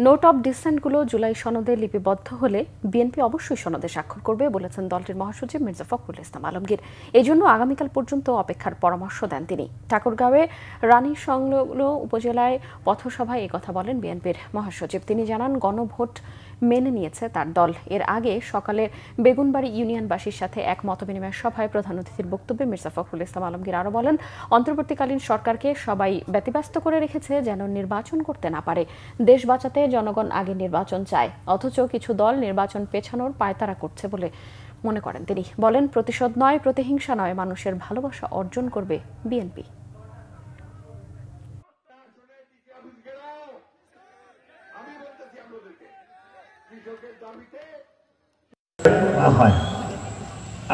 Note of ডিসেন্টগুলো July সনদে লিপিবদ্ধ হলে বিএনপি অবশ্যই সনদে স্বাক্ষর করবে বলেছেন দলটির মহাসচিব মির্জা ফখরুল ইসলাম আলমগীর। এই জন্য আগামীকাল পর্যন্ত অপেক্ষার পরামর্শ দেন তিনি। ঠাকুরগাঁওয়ে রানী সংলগ্ন উপজেলায় পথসভায় একথা বলেন বিএনপির মহাসচিব। তিনি জানান, গণভোট মেনে নিয়েছে তার দল। এর আগে সকালে বেগুনবাড়ি ইউনিয়নবাসীর সাথে এক মতবিনিময় সভায় প্রধান অতিথির বক্তব্যে মির্জা ফখরুল ইসলাম আলমগীর আরও বলেন, অন্তর্বর্তীকালীন সরকারকে সবাই ব্যতিব্যস্ত করে রেখেছে যেন নির্বাচন করতে না পারে। দেশ বাঁচাতে জনগণ আগে নির্বাচন চায়, অথচ কিছু দল নির্বাচন পেছানোর পায়তারা করছে বলে মনে করেন তিনি। বলেন, প্রতিশোধ নয়, প্রতিহিংসা নয়, মানুষের ভালোবাসা অর্জন করবে বিএনপি।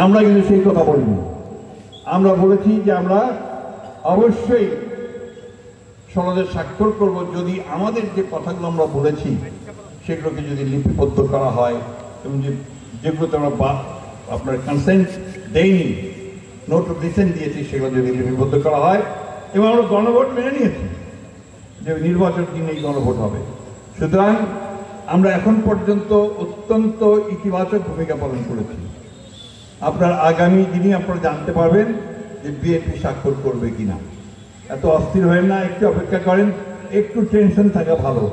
আমরা কিন্তু সেই কথা বলিনি। আমরা বলেছি যে আমরা অবশ্যই সনদে স্বাক্ষর করব যদি আমাদের যে কথাগুলো আমরা বলেছি সেগুলোকে যদি লিপিবদ্ধ করা হয় এবং যেগুলোতে আমরা আপনার কনসেন্ট দেইনি, নোট অফ ডিসেন্ট দিয়েছি, সেগুলো যদি লিপিবদ্ধ করা হয় এবং আমরা গণভোট মেনে নিয়েছি যে নির্বাচনের দিন এই গণভোট হবে। সুতরাং আমরা এখন পর্যন্ত অত্যন্ত ইতিবাচক ভূমিকা পালন করেছি। আপনার আগামী দিনে আপনারা জানতে পারবেন যে বিএনপি স্বাক্ষর করবে কিনা। এত অস্থির হবেন না, একটু অপেক্ষা করেন, একটু টেনশন থাকা ভালো।